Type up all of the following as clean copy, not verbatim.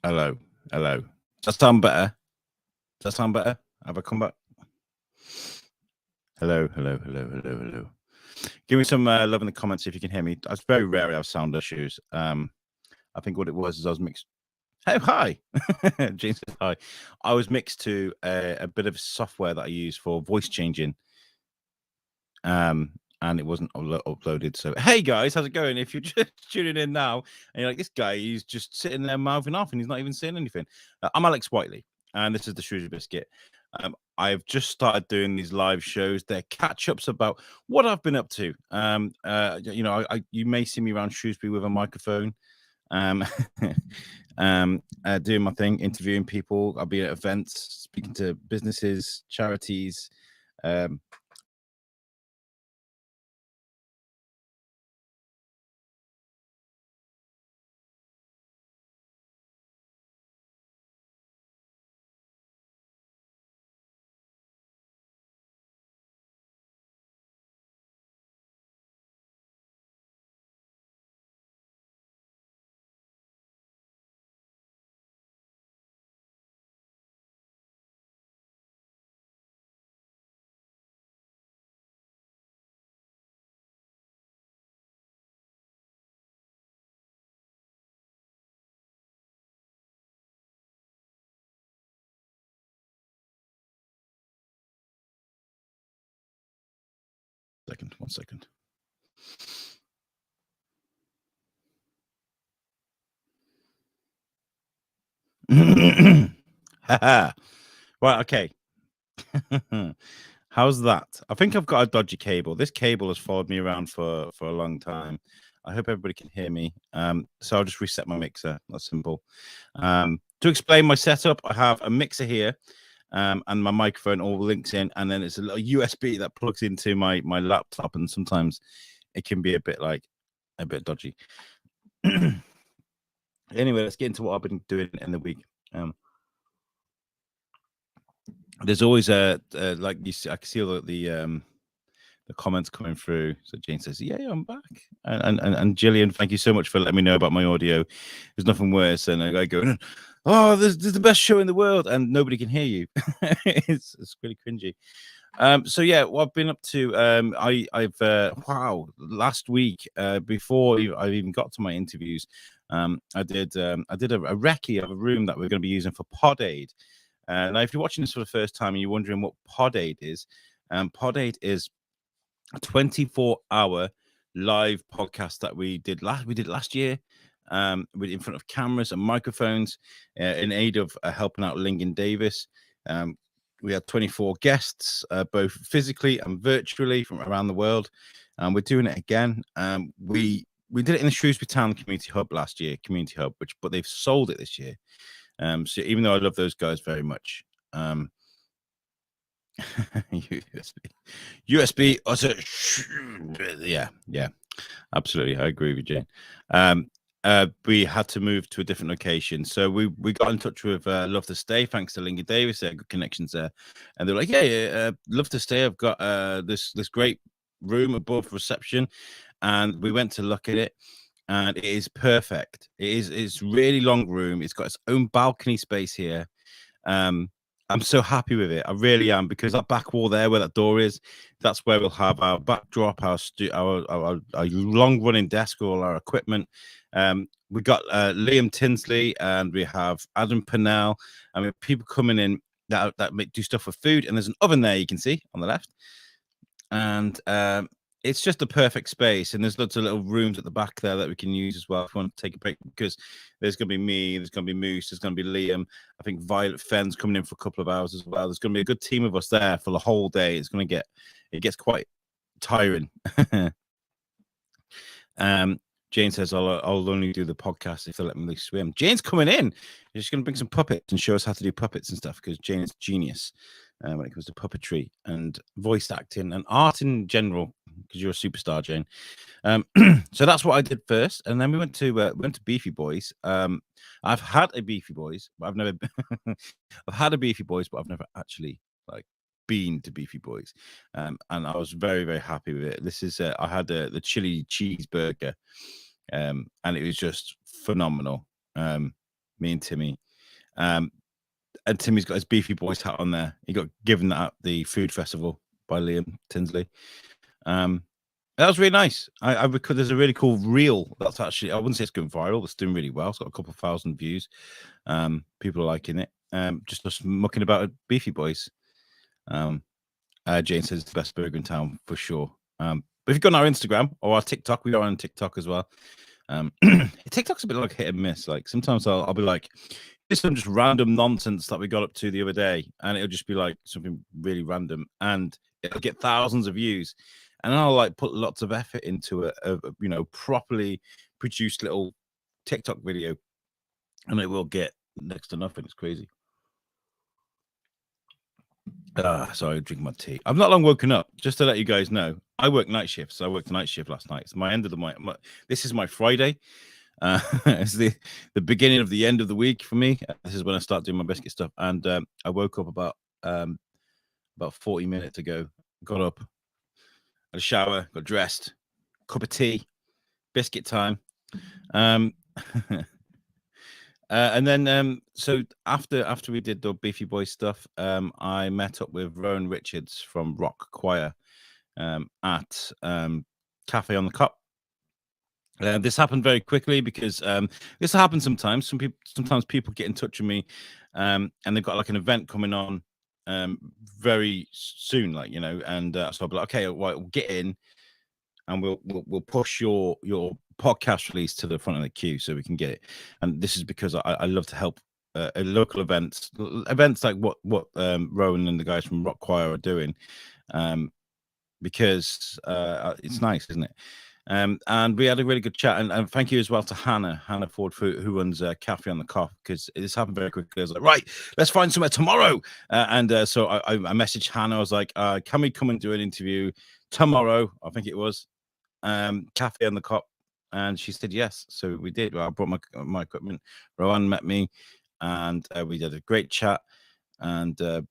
Hello. Hello. Does that sound better? Does that sound better? Have I come back? Hello. Hello. Hello. Hello. Hello. Give me some love in the comments if you can hear me. It's very rare I have sound issues. I think what it was is I was mixed. Oh, hi. James says hi. I was mixed to a bit of software that I use for voice changing. And it wasn't uploaded. So, hey guys, how's it going? If you're just tuning in now and you're like, this guy, he's just sitting there mouthing off and he's not even saying anything. I'm Alex Whiteley, and this is the Shrewsbury Biscuit. I've just started doing these live shows. They're catch-ups about what I've been up to. You may see me around Shrewsbury with a microphone, doing my thing, interviewing people. I'll be at events, speaking to businesses, charities. One second. Right, okay. How's that? I think I've got a dodgy cable. This cable has followed me around for a long time. I hope everybody can hear me. So I'll just reset my mixer. That's simple. To explain my setup, I have a mixer here, and my microphone all links in, and then it's a little USB that plugs into my laptop, and sometimes it can be a bit dodgy. Anyway, let's get into what I've been doing in the week. There's always like you see, I can see all the comments coming through. So Jane says, "Yeah, I'm back," and Gillian, thank you so much for letting me know about my audio. There's nothing worse than a guy going, "Oh, this is the best show in the world," and nobody can hear you. it's really cringy. So yeah, what I've been up to, I've wow, last week, before I even got to my interviews, I did a recce of a room that we're going to be using for Pod Aid. Now, if you're watching this for the first time and you're wondering what Pod Aid is a 24-hour live podcast that we did last year, in front of cameras and microphones, in aid of helping out Lincoln Davis. We had 24 guests, both physically and virtually from around the world. We're doing it again. We did it in the Shrewsbury Town Community Hub last year, but they've sold it this year. So even though I love those guys very much, USB, also, yeah, absolutely, I agree with Jane. We had to move to a different location, so we got in touch with Love to Stay, thanks to Lincoln Davis. They had good connections there, and they're like, yeah, Love to Stay, I've got this great room above reception, and we went to look at it. And it is perfect. It's really long room. It's got its own balcony space here. I'm so happy with it. I really am, because that back wall there where that door is, that's where we'll have our backdrop, our long running desk, all our equipment. We got Liam Tinsley, and we have Adam Pennell. I mean, people coming in that do stuff with food, and there's an oven there you can see on the left. And it's just a perfect space, and there's lots of little rooms at the back there that we can use as well if we want to take a break, because there's going to be me, there's going to be Moose, there's going to be Liam. I think Violet Fenn's coming in for a couple of hours as well. There's going to be a good team of us there for the whole day. It gets quite tiring. Jane says, I'll only do the podcast if they let me swim. Jane's coming in. She's going to bring some puppets and show us how to do puppets and stuff, because Jane is genius when it comes to puppetry and voice acting and art in general, because you're a superstar, Jane. So that's what I did first, and then we went to Beefy Boys. I've had a Beefy Boys, but I've never I've had a Beefy Boys, but I've never actually been to Beefy Boys, and I was very, very happy with it. This is I had the chili cheeseburger, and it was just phenomenal. me and Timmy. And Timmy's got his Beefy Boys hat on there. He got given that at the food festival by Liam Tinsley. That was really nice. I because there's a really cool reel that's actually, I wouldn't say it's going viral, it's doing really well. It's got a couple of thousand views. People are liking it. Just us mucking about at Beefy Boys. Jane says it's the best burger in town for sure. But if you go on our Instagram or our TikTok, we are on TikTok as well. TikTok's a bit like hit and miss. Like sometimes I'll be like, this is some just random nonsense that we got up to the other day, and it'll just be like something really random, and it'll get thousands of views. And I'll like put lots of effort into a properly produced little TikTok video, and it will get next to nothing. It's crazy. Sorry, drinking my tea. I've not long woken up. Just to let you guys know, I work night shifts. So I worked a night shift last night. It's my end of the this is my Friday. It's the beginning of the end of the week for me. This is when I start doing my biscuit stuff. And I woke up about 40 minutes ago. Got up, had a shower, got dressed, cup of tea, biscuit time. And then so after we did the Beefy Boy stuff, I met up with Rowan Richards from Rock Choir at Cafe on the Cop. This happened very quickly because this happens sometimes. Sometimes people get in touch with me, and they've got like an event coming on very soon, like and so I'll be like, okay, right, we'll get in, and we'll push your podcast release to the front of the queue so we can get it. And this is because I love to help local events like what Rowan and the guys from Rock Choir are doing, because it's nice, isn't it? And we had a really good chat, and thank you as well to Hannah Ford, who runs Cafe on the Cop, because this happened very quickly. I was like, right, let's find somewhere tomorrow. So I messaged Hannah. I was like, can we come and do an interview tomorrow? I think it was Cafe on the Cop, and she said yes. So we did. I brought my equipment. Rowan met me, and we did a great chat. And the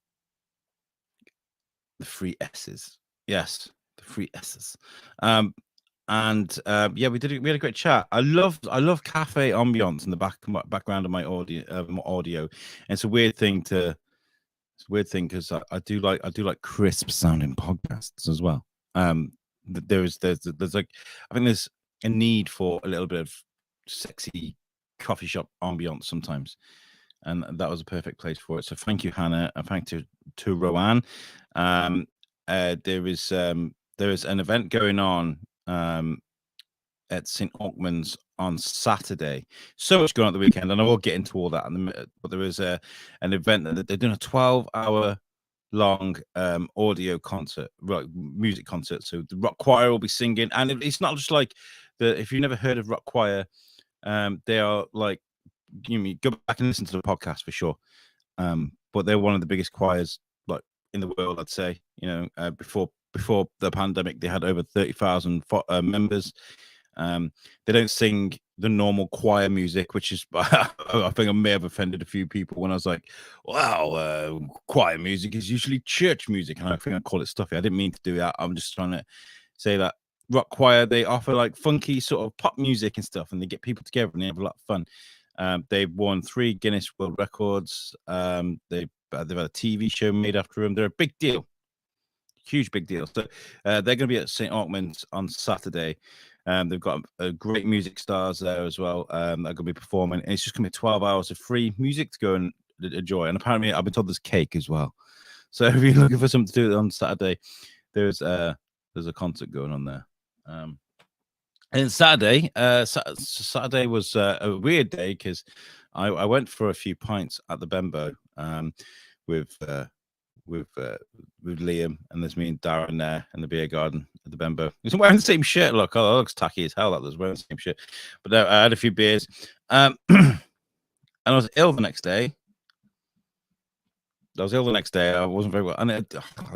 3 S's, yes, the 3 S's. Yeah, we had a great chat. I love cafe ambience in the background of my audio. And it's a weird thing because I do like crisp sounding podcasts as well. There's like, I think there's a need for a little bit of sexy coffee shop ambience sometimes, and that was a perfect place for it. So thank you, Hannah, and thank you to Rowan. There is an event going on at St. Auckland's on Saturday. So much going on at the weekend, and I will get into all that in a minute. But there is an event that they're doing a 12-hour long audio concert, music concert. So the Rock Choir will be singing, and it's not just like if you've never heard of Rock Choir, they are like, go back and listen to the podcast for sure. But they're one of the biggest choirs like in the world, I'd say. Before the pandemic, they had over 30,000 members. They don't sing the normal choir music, which is I think I may have offended a few people when I was like, wow, choir music is usually church music, and I think I call it stuffy. I didn't mean to do that. I'm just trying to say that Rock Choir, they offer like funky sort of pop music and stuff, and they get people together and they have a lot of fun. They've won 3 Guinness World Records. They've had a TV show made after them. They're a big deal, huge big deal. So they're going to be at St. Auckland's on Saturday. They've got a great music stars there as well. They're going to be performing. And it's just going to be 12 hours of free music to go and enjoy. And apparently, I've been told there's cake as well. So if you're looking for something to do on Saturday, there's a concert going on there. And Saturday was a weird day because I went for a few pints at the Bembo with Liam, and there's me and Darren there in the beer garden at the Bembo. He's wearing the same shirt. Look, that looks tacky as hell. That was wearing the same shirt. But I had a few beers, and I was ill the next day. I wasn't very well, and I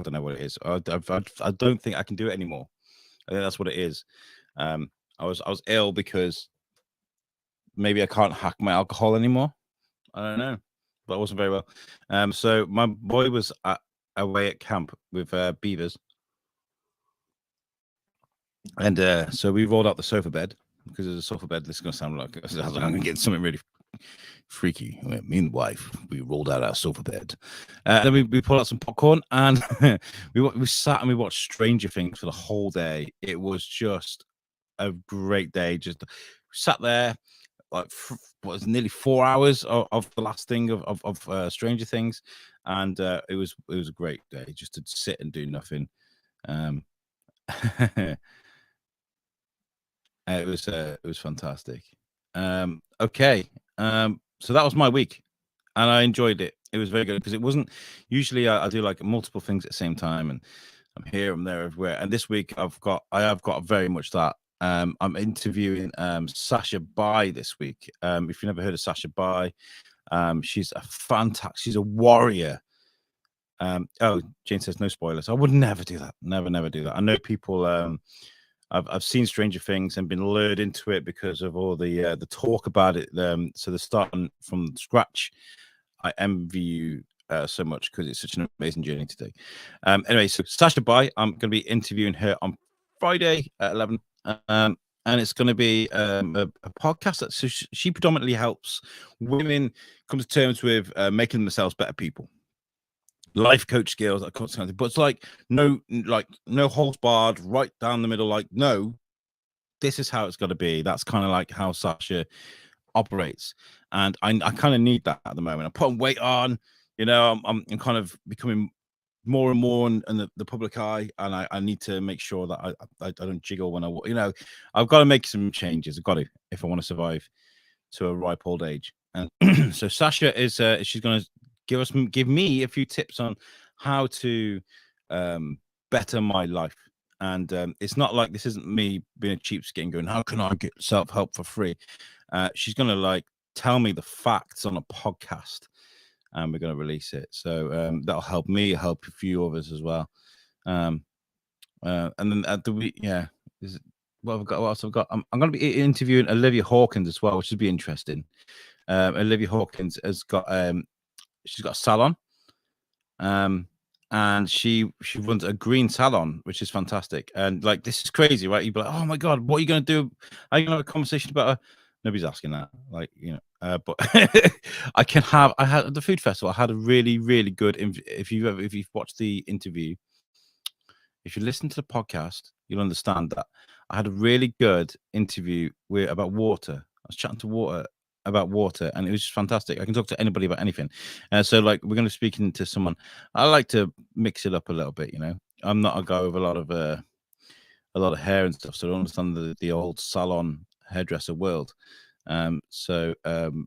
don't know what it is. I don't think I can do it anymore. I think that's what it is. I was ill because maybe I can't hack my alcohol anymore. I don't know, but I wasn't very well. So my boy was away at camp with beavers, and so we rolled out the sofa bed, because there's a sofa bed. This is going to sound like I'm going to get something really freaky. Me and the wife, we rolled out our sofa bed. Then we pulled out some popcorn and we sat and we watched Stranger Things for the whole day. It was just a great day. Just sat there like what was nearly 4 hours of the last thing of Stranger Things, and it was a great day just to sit and do nothing. It was fantastic. Okay, so that was my week, and I enjoyed it. It was very good because it wasn't usually I do like multiple things at the same time, and I'm here, I'm there, everywhere. And this week I have got very much that. I'm interviewing Sasha Bai this week. If you've never heard of Sasha Bai, she's a fantastic. She's a warrior. Oh, Jane says no spoilers. I would never do that. Never do that. I know people. I've seen Stranger Things and been lured into it because of all the talk about it. So they're starting from scratch. I envy you so much because it's such an amazing journey to take. Anyway, so Sasha Bai, I'm going to be interviewing her on Friday at 11. And it's going to be a podcast that she predominantly helps women come to terms with making themselves better people. Life coach skills, that kind of thing. But it's like no holds barred, right down the middle. Like, no, this is how it's got to be. That's kind of like how Sasha operates, and I kind of need that at the moment. I'm putting weight on, I'm kind of becoming more and more in the public eye, and I need to make sure that I don't jiggle when I've got to make some changes. I've got to, if I want to survive to a ripe old age. And so Sasha is she's going to give me a few tips on how to better my life. And it's not like this isn't me being a cheapskate and going, how can I get self-help for free? She's going to tell me the facts on a podcast, and we're going to release it. So that'll help me, help a few others as well. And then at the week, what else I've got? I'm going to be interviewing Olivia Hawkins as well, which would be interesting. Olivia Hawkins has got she's got a salon, and she runs a green salon, which is fantastic. And this is crazy, right? You'd be like, oh my god, what are you going to do? Are you going to have a conversation about her? Nobody's asking that, but I had the food festival. I had a really, really good. If you've watched the interview, if you listen to the podcast, you'll understand that I had a really good interview about water. I was chatting about water, and it was just fantastic. I can talk to anybody about anything. So we're going to be speaking to someone. I like to mix it up a little bit, I'm not a guy with a lot of hair and stuff, so I don't understand the old salon hairdresser world. So I'm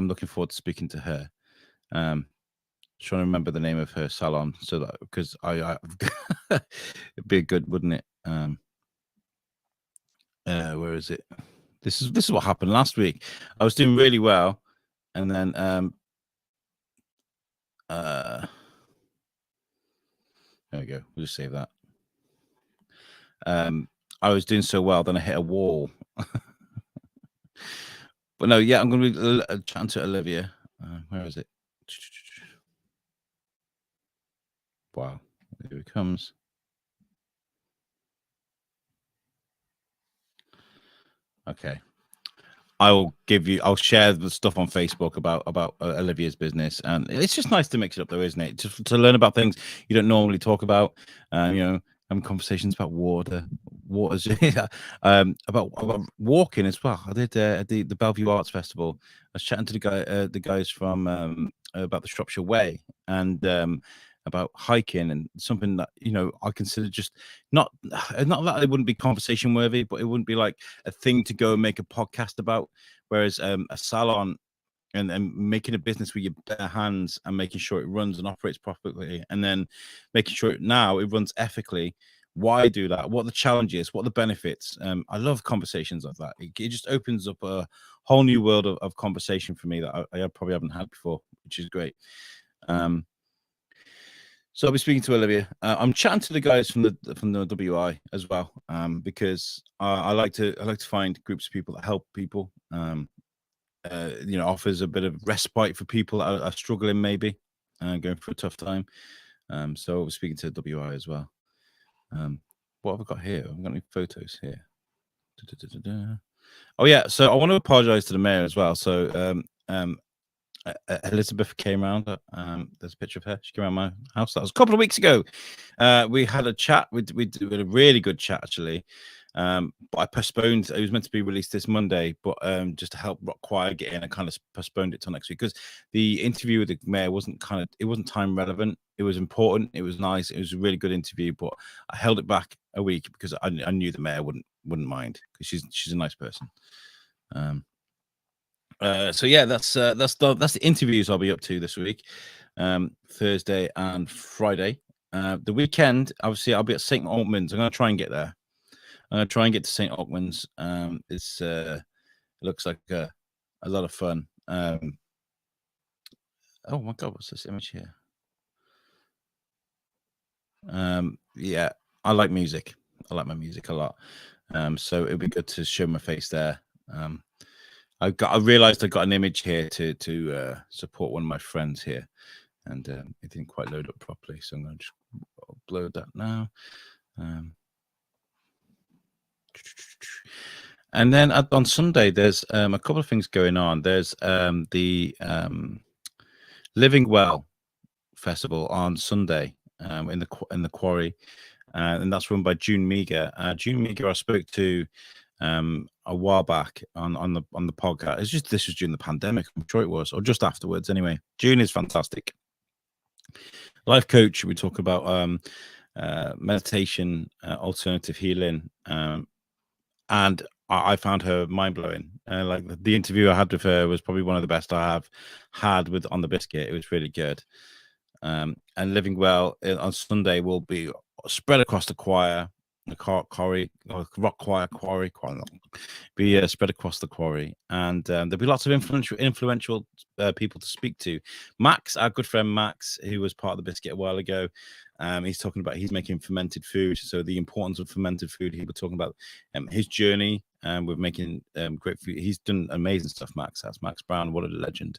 looking forward to speaking to her. Trying to remember the name of her salon, so that because I it'd be good, wouldn't it? Where is it? This is what happened last week. I was doing really well, and then there we go. We'll just save that. I was doing so well, then I hit a wall. But no, yeah, I'm going to be chatting to Olivia. Where is it? Wow, here it comes. Okay. I'll share the stuff on Facebook about Olivia's business, and it's just nice to mix it up, though, isn't it? To learn about things you don't normally talk about. Having conversations about waters, about walking as well. I did at the Bellevue Arts Festival. I was chatting to the guys from about the Shropshire Way, and about hiking, and something that I consider just not that it wouldn't be conversation worthy, but it wouldn't be like a thing to go and make a podcast about. Whereas a salon and making a business with your bare hands and making sure it runs and operates properly, and then making sure now it runs ethically. Why do that? What are the challenges? What are the benefits? I love conversations like that. It just opens up a whole new world of conversation for me that I probably haven't had before, which is great. So I'll be speaking to Olivia. I'm chatting to the guys from the WI as well, because I like to find groups of people that help people. Offers a bit of respite for people that are struggling, maybe going through a tough time. So we're speaking to WI as well. What have I got here? I've got any photos here. Oh yeah, so I want to apologize to the mayor as well. So Elizabeth came around. There's a picture of her. She came around my house. That was a couple of weeks ago. We had a chat. We did a really good chat actually. But I postponed. It was meant to be released this Monday, but just to help Rock Choir get in, I kind of postponed it till next week because the interview with the mayor wasn't time relevant. It was important. It was nice. It was a really good interview, but I held it back a week because I knew the mayor wouldn't mind because she's a nice person. So yeah, that's the interviews I'll be up to this week, Thursday and Friday. The weekend, obviously, I'll be at St. Altman's. I'm gonna try and get there. I'm gonna try and get to St. Altman's. It looks like a lot of fun. Oh my God, what's this image here? Yeah, I like music. I like my music a lot. So it'd be good to show my face there. I realized I got an image here to support one of my friends here, and it didn't quite load up properly, so I'm going to just upload that now. And then on Sunday, there's a couple of things going on. There's the Living Well Festival on Sunday in the Quarry, and that's run by June Meager. June Meager, I spoke to a while back on the podcast. This was during the pandemic, I'm sure it was, or just afterwards. Anyway, June is fantastic. Life coach. We talk about meditation, alternative healing, and I found her mind blowing. Like the interview I had with her was probably one of the best I have had on the Biscuit. It was really good. And Living Well on Sunday will be spread across the choir. The quarry, Rock Choir quarry, be spread across the quarry, and there'll be lots of influential people to speak to. Max, our good friend Max, who was part of the Biscuit a while ago, he's talking about he's making fermented food, so the importance of fermented food. He was talking about his journey with making great food. He's done amazing stuff. That's Max Brown. What a legend.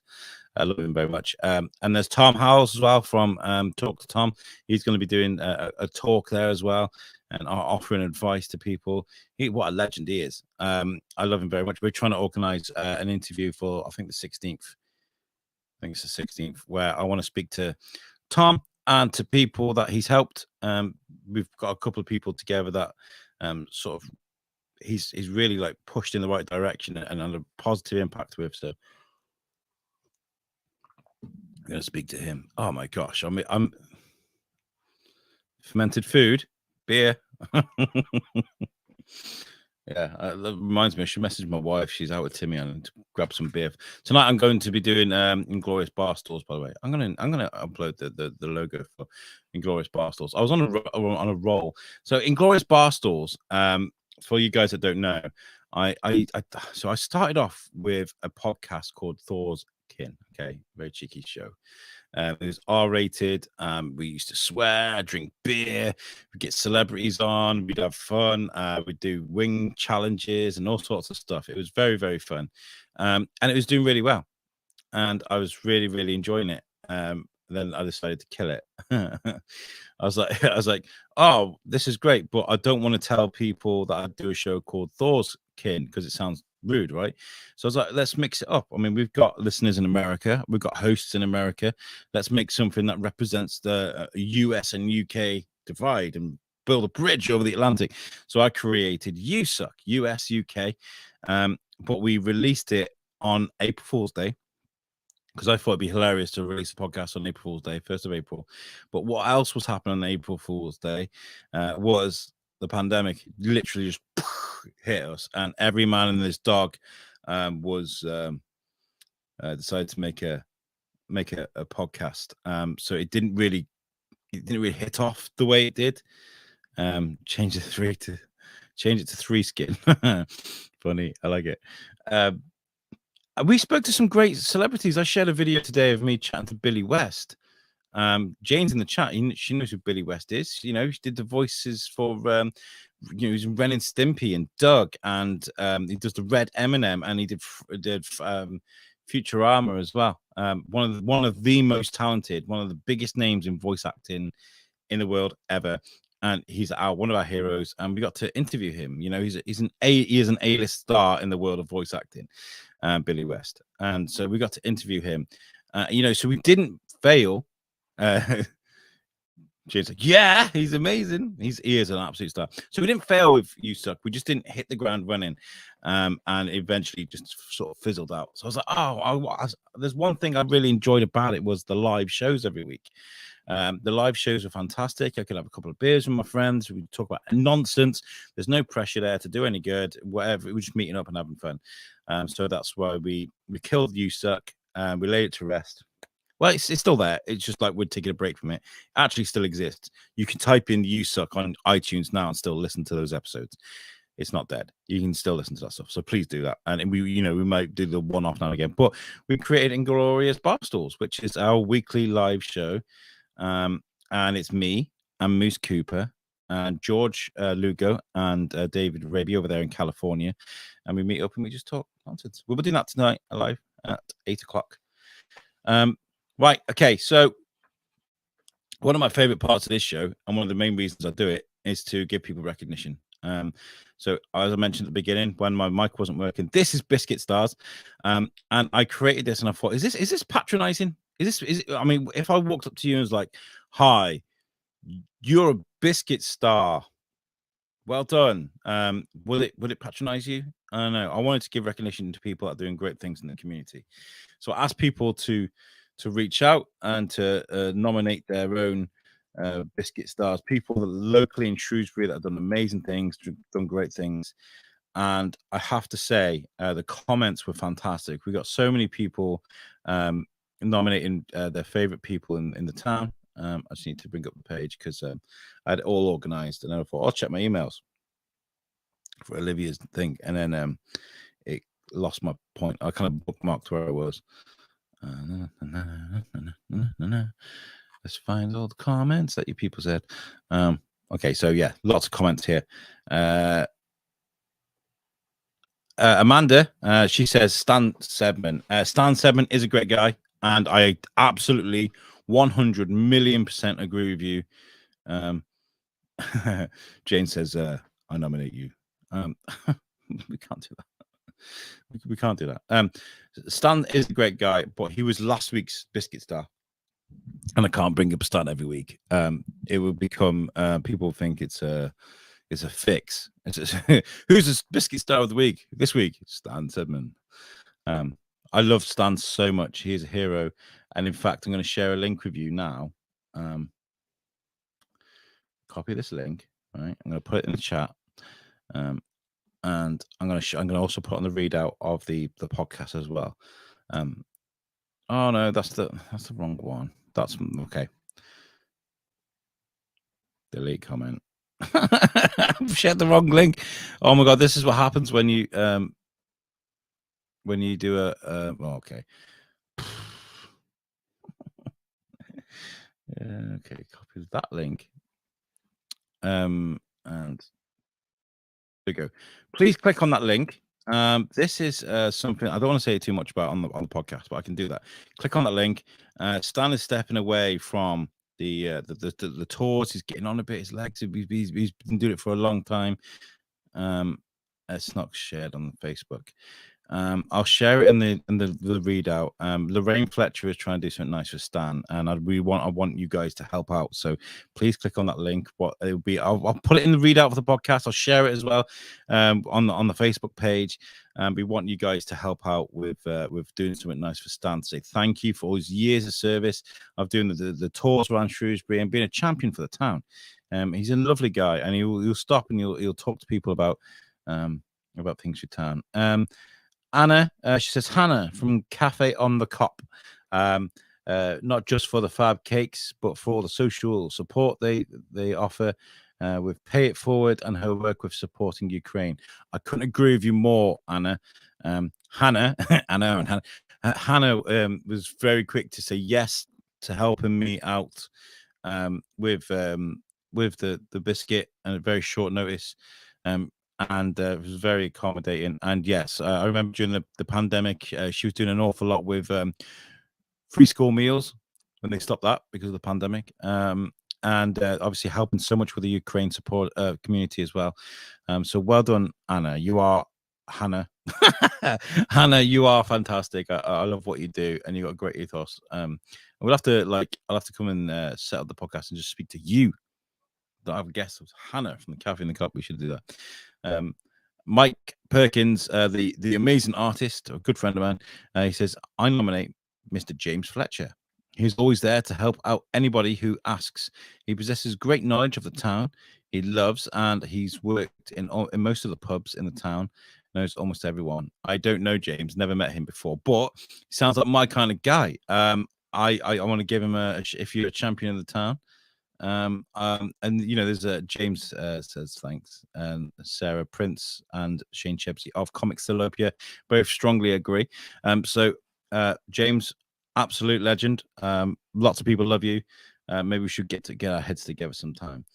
I love him very much. And there's Tom Howells as well from Talk to Tom. He's going to be doing a talk there as well and offering advice to people. What a legend he is. I love him very much. We're trying to organize an interview for, I think, the 16th. I think it's the 16th, where I want to speak to Tom and to people that he's helped. We've got a couple of people together that sort of he's really like pushed in the right direction and had a positive impact with. So I'm going to speak to him. Oh my gosh. I'm fermented food, beer. Yeah, that reminds me. I should message my wife. She's out with Timmy and to grab some beer tonight. I'm going to be doing Inglorious Bar Stools. By the way, I'm gonna upload the logo for Inglorious Bar Stools. I was on a roll. So Inglorious Bar Stools. For you guys that don't know, I started off with a podcast called Thor's Kin. Okay, very cheeky show. It was R-rated. We used to swear, drink beer, we'd get celebrities on, we'd have fun, we'd do wing challenges and all sorts of stuff. It was very, very fun. And it was doing really well. And I was really, really enjoying it. Then I decided to kill it. I was like, oh, this is great, but I don't want to tell people that I do a show called Thor's Kin because it sounds rude, right? So I was like, let's mix it up. I mean, we've got listeners in America, we've got hosts in America. Let's make something that represents the US and UK divide and build a bridge over the Atlantic. So I created You Suck, US, UK, but we released it on April Fool's Day, because I thought it'd be hilarious to release a podcast on April Fool's Day, 1st of April. But what else was happening on April Fool's Day was the pandemic literally just hit us, and every man and his dog was decided to make a podcast. So it didn't really hit off the way it did. Change it to 3 skin. Funny, I like it. We spoke to some great celebrities. I shared a video today of me chatting to Billy West. Jane's in the chat. She knows who Billy West is. You know, she did the voices for, he's in Ren and Stimpy and Doug, and he does the Red Eminem, and he did Futurama as well. One of the most talented, one of the biggest names in voice acting in the world ever. and he's one of our heroes, and we got to interview him. You know, he is an A-list star in the world of voice acting, Billy West, and so we got to interview him. You know, so we didn't fail. James like, yeah, he's amazing. He is an absolute star. So we didn't fail with You Suck. We just didn't hit the ground running, and eventually just sort of fizzled out. So I was like, there's one thing I really enjoyed about it was the live shows every week. The live shows were fantastic. I could have a couple of beers with my friends. We talk about nonsense. There's no pressure there to do any good. Whatever, we're just meeting up and having fun. So that's why we killed You Suck. We laid it to rest. Well, it's still there. It's just like we're taking a break from it. It actually still exists. You can type in You Suck on iTunes now and still listen to those episodes. It's not dead. You can still listen to that stuff. So please do that. And we might do the one-off now and again. But we created Inglorious Barstools, which is our weekly live show. And it's me and Moose Cooper and George Lugo and David Raby over there in California. And we meet up and we just talk nonsense. We'll be doing that tonight live at 8 o'clock. Right. Okay. So one of my favorite parts of this show, and one of the main reasons I do it, is to give people recognition. So as I mentioned at the beginning, when my mic wasn't working, this is Biscuit Stars. And I created this and I thought, is this patronizing? I mean, if I walked up to you and was like, hi, you're a Biscuit Star. Well done. Will it patronize you? I don't know. I wanted to give recognition to people that are doing great things in the community. So I asked people to reach out and to nominate their own Biscuit Stars, people that locally in Shrewsbury that have done amazing things, done great things. And I have to say, the comments were fantastic. We got so many people nominating their favorite people in the town. I just need to bring up the page because I had it all organized, and I thought I'll check my emails for Olivia's thing, and then it lost my point. I kind of bookmarked where I was. Let's find all the comments that you people said. Okay, so yeah, lots of comments here. Amanda, she says Stan Sedman. Stan Sedman is a great guy, and I absolutely 100,000,000% agree with you. Jane says, I nominate you. We can't do that. We can't do that. Stan is a great guy, but he was last week's Biscuit Star. And I can't bring up Stan every week. It will become people think it's a fix. Who's the Biscuit Star of the week this week? Stan Sedman. I love Stan so much. He is a hero. And in fact, I'm going to share a link with you now. Copy this link. Right, I'm going to put it in the chat. And I'm going to also put on the readout of the podcast as well. Oh no, that's the wrong one. That's okay. Delete comment. I've shared the wrong link. Oh my god, this is what happens when you do a well, okay. Okay, copy that link. And there we go. Please click on that link. This is something I don't want to say too much about on the podcast, but I can do that. Click on that link. Stan is stepping away from the tours. He's getting on a bit. His legs. He's been doing it for a long time. It's not shared on Facebook. I'll share it in the readout. Lorraine Fletcher is trying to do something nice for Stan, and I want you guys to help out. So please click on that link. What it will be, I'll put it in the readout of the podcast. I'll share it as well on the Facebook page. We want you guys to help out with doing something nice for Stan. Say thank you for all his years of service of doing the tours around Shrewsbury and being a champion for the town. He's a lovely guy, and he'll stop and he'll talk to people about things for town. Anna, she says, Hannah from Cafe on the Cop. Not just for the fab cakes, but for all the social support they offer with Pay It Forward and her work with supporting Ukraine. I couldn't agree with you more, Anna. Hannah was very quick to say yes to helping me out with the biscuit and at very short notice. And it was very accommodating. And yes, I remember during the pandemic, she was doing an awful lot with free school meals when they stopped that because of the pandemic. and obviously helping so much with the Ukraine support community as well. So well done, Anna. You are Hannah. Hannah, you are fantastic. I love what you do, and you got a great ethos. We'll have to I'll have to come and set up the podcast and just speak to you. That I have a guest was Hannah from the Cafe in the Cup. We should do that. Mike Perkins, the amazing artist, a good friend of mine, he says, I nominate Mr. James Fletcher. He's always there to help out anybody who asks. He possesses great knowledge of the town he loves, and he's worked in most of the pubs in the town, knows almost everyone. I don't know James, never met him before, but he sounds like my kind of guy. I want to give him if you're a champion of the town. And you know, there's James says thanks, and Sarah Prince and Shane Chebsey of Comic Salopia both strongly agree. So James, absolute legend. Lots of people love you. Maybe we should get our heads together sometime.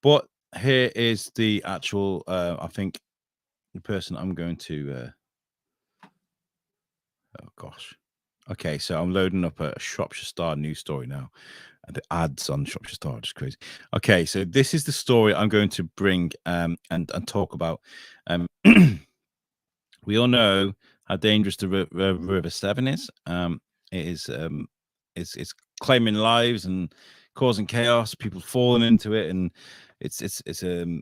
But here is the actual I think the person I'm going to oh gosh. Okay, so I'm loading up a Shropshire Star news story now. The ads on Shropshire Star are just crazy. Okay, so this is the story I'm going to bring and talk about. We all know how dangerous the River Severn is. It is it's claiming lives and causing chaos. People falling into it, and it's a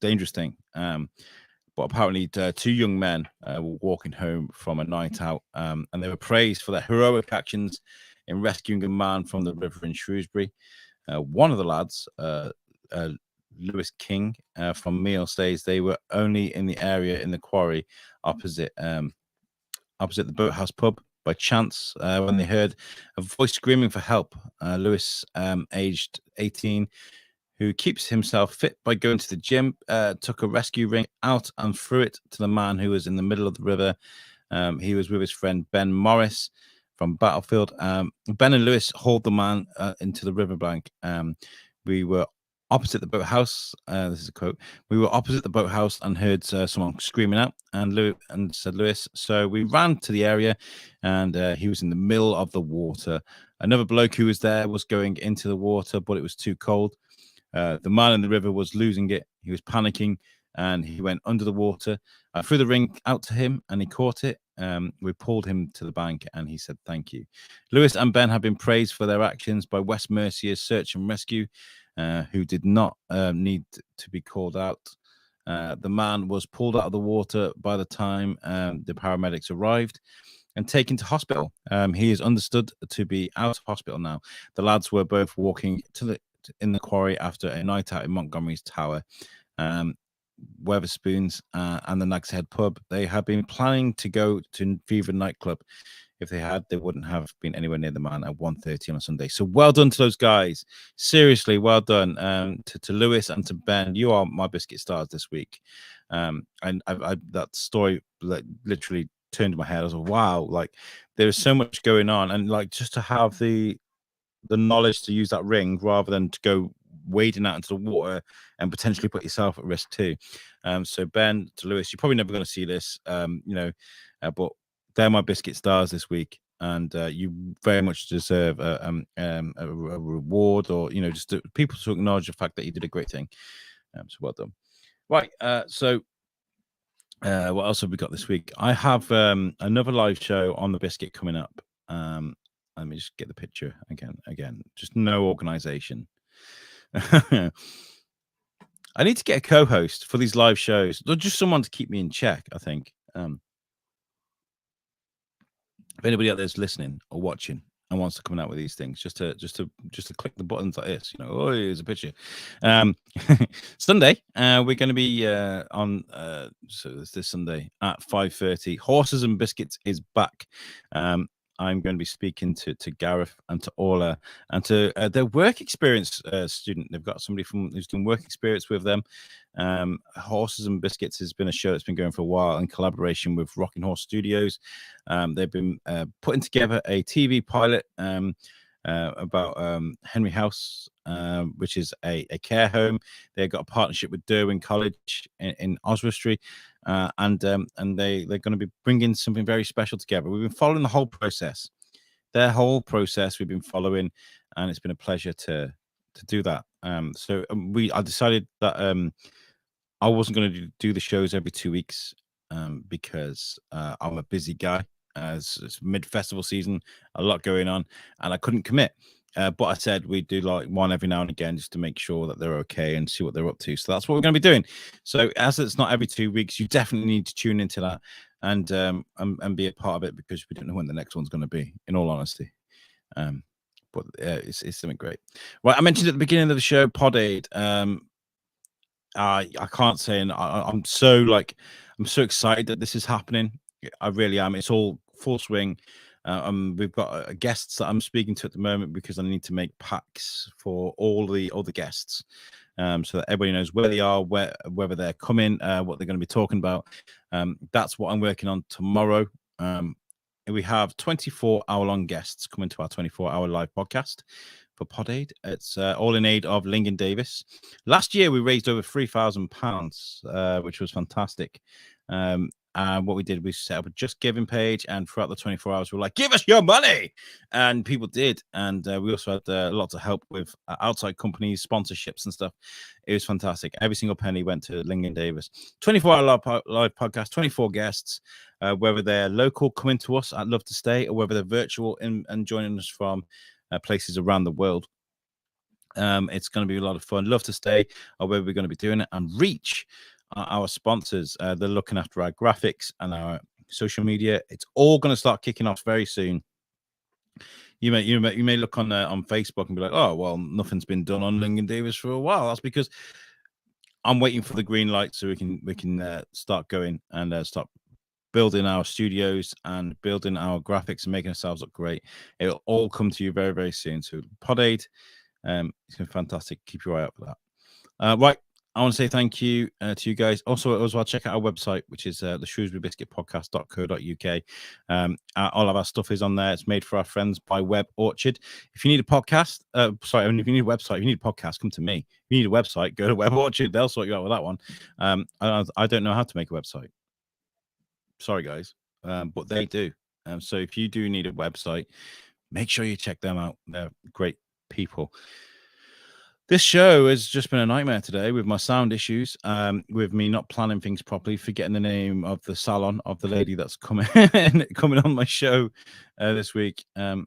dangerous thing. But apparently, two young men were walking home from a night out, and they were praised for their heroic actions in rescuing a man from the river in Shrewsbury. One of the lads, Lewis King from Meal, says they were only in the area in the quarry opposite the Boathouse pub by chance when they heard a voice screaming for help. Lewis, aged 18, who keeps himself fit by going to the gym, took a rescue ring out and threw it to the man who was in the middle of the river. He was with his friend Ben Morris from Battlefield. Ben and Lewis hauled the man into the riverbank. We were opposite the boathouse. This is a quote. We were opposite the boathouse and heard someone screaming out, and said Lewis. So we ran to the area, and he was in the middle of the water. Another bloke who was there was going into the water, but it was too cold. The man in the river was losing it. He was panicking, and he went under the water. I threw the ring out to him, and he caught it. We pulled him to the bank, and he said thank you. Lewis and Ben have been praised for their actions by West Mercia's Search and Rescue, who did not need to be called out. The man was pulled out of the water by the time the paramedics arrived and taken to hospital. He is understood to be out of hospital now. The lads were both walking in the quarry after a night out in Montgomery's Tower, Weatherspoons, and the Nag's Head pub. They had been planning to go to Fever nightclub. If they had, they wouldn't have been anywhere near the man at 1:30 on a Sunday. So well done to those guys. Seriously, well done to Lewis and to Ben. You are my Biscuit Stars this week. And that story literally turned my head. I was like, wow, like there is so much going on, and like just to have the knowledge to use that ring rather than to go wading out into the water and potentially put yourself at risk too. So Ben, to Lewis, you're probably never going to see this, but they're my Biscuit Stars this week, and you very much deserve a reward, or just people to acknowledge the fact that you did a great thing. So well done. Right. So what else have we got this week? I have another live show on the Biscuit coming up. Let me just get the picture again. Just no organization. I need to get a co-host for these live shows, or just someone to keep me in check. I think if anybody out there's listening or watching and wants to come out with these things, just to click the buttons like this, oh, here's a picture. Sunday, we're going to be on. So it's this Sunday at 5:30. Horses and Biscuits is back. I'm going to be speaking to Gareth and to Orla and to their work experience student. They've got somebody who's doing work experience with them. Horses and Biscuits has been a show that's been going for a while in collaboration with Rocking Horse Studios. They've been putting together a TV pilot about Henry House, which is a care home. They've got a partnership with Derwent College in Oswestry, and they're going to be bringing something very special together. We've been following the whole process. Their whole process we've been following, and it's been a pleasure to do that. So I decided that I wasn't going to do the shows every 2 weeks because I'm a busy guy. It's mid-festival season, a lot going on, and I couldn't commit. But I said we'd do like one every now and again just to make sure that they're okay and see what they're up to. So that's what we're going to be doing. So as it's not every 2 weeks, you definitely need to tune into that and be a part of it, because we don't know when the next one's going to be, in all honesty. But it's something great. Right, I mentioned at the beginning of the show, Pod Aid. I can't say, and I'm so excited that this is happening. I really am. It's all full swing. We've got guests that I'm speaking to at the moment because I need to make packs for all the other guests, so that everybody knows where they are, whether they're coming, what they're going to be talking about. That's what I'm working on tomorrow. We have 24-hour-long guests coming to our 24-hour live podcast for Pod Aid. It's all in aid of Lincoln Davis. Last year, we raised over £3,000, which was fantastic. And what we did, we set up a Just Giving page, and throughout the 24 hours, we were like, give us your money! And people did. And we also had lots of help with outside companies, sponsorships and stuff. It was fantastic. Every single penny went to Lincoln Davis. 24-hour live podcast, 24 guests, whether they're local coming to us at Love to Stay, or whether they're virtual and joining us from places around the world. It's going to be a lot of fun. Love to Stay, or where we're going to be doing it. And Reach, our sponsors, they're looking after our graphics and our social media. It's all going to start kicking off very soon. You may look on Facebook and be like, oh, well, nothing's been done on Lincoln Davis for a while. That's because I'm waiting for the green light so we can start going and start building our studios and building our graphics and making ourselves look great. It'll all come to you very, very soon. So Pod Aid, it's going to be fantastic. Keep your eye out for that. Right. I want to say thank you to you guys. Also, as well, check out our website, which is the Shrewsbury Biscuit Podcast.co.uk. All of our stuff is on there. It's made for our friends by Web Orchard. If you need a podcast, if you need a website, if you need a podcast, come to me. If you need a website, go to Web Orchard. They'll sort you out with that one. I don't know how to make a website. Sorry, guys, but they do. So if you do need a website, make sure you check them out. They're great people. This show has just been a nightmare today with my sound issues, with me not planning things properly, forgetting the name of the salon of the lady that's coming on my show this week. Green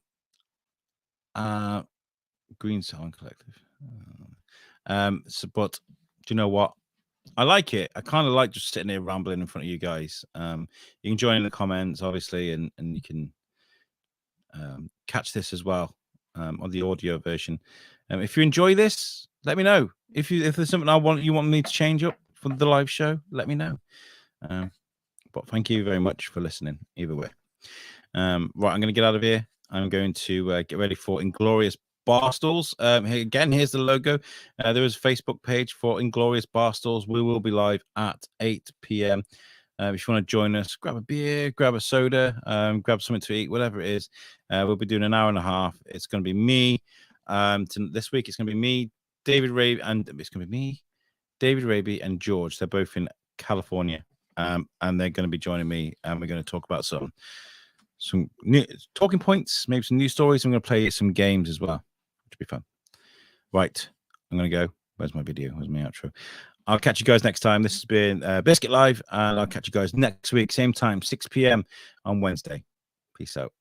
Salon Collective. But do you know what? I like it. I kind of like just sitting here rambling in front of you guys. You can join in the comments, obviously, and you can catch this as well on the audio version. If you enjoy this, let me know. If there's something you want me to change up for the live show, let me know. But thank you very much for listening. Either way, right, I'm going to get out of here. I'm going to get ready for Inglorious Barstools. Here's the logo. There is a Facebook page for Inglorious Barstools. We will be live at 8 p.m. If you want to join us, grab a beer, grab a soda, grab something to eat, whatever it is. We'll be doing an hour and a half. It's going to be me. This week, it's going to be me, David Raby, and it's going to be me, David Raby, and George. They're both in California, and they're going to be joining me, and we're going to talk about some new talking points, maybe some new stories. I'm going to play some games as well, which will be fun. Right, I'm going to go. Where's my video? Where's my outro? I'll catch you guys next time. This has been Biscuit Live, and I'll catch you guys next week, same time, 6 p.m. on Wednesday. Peace out.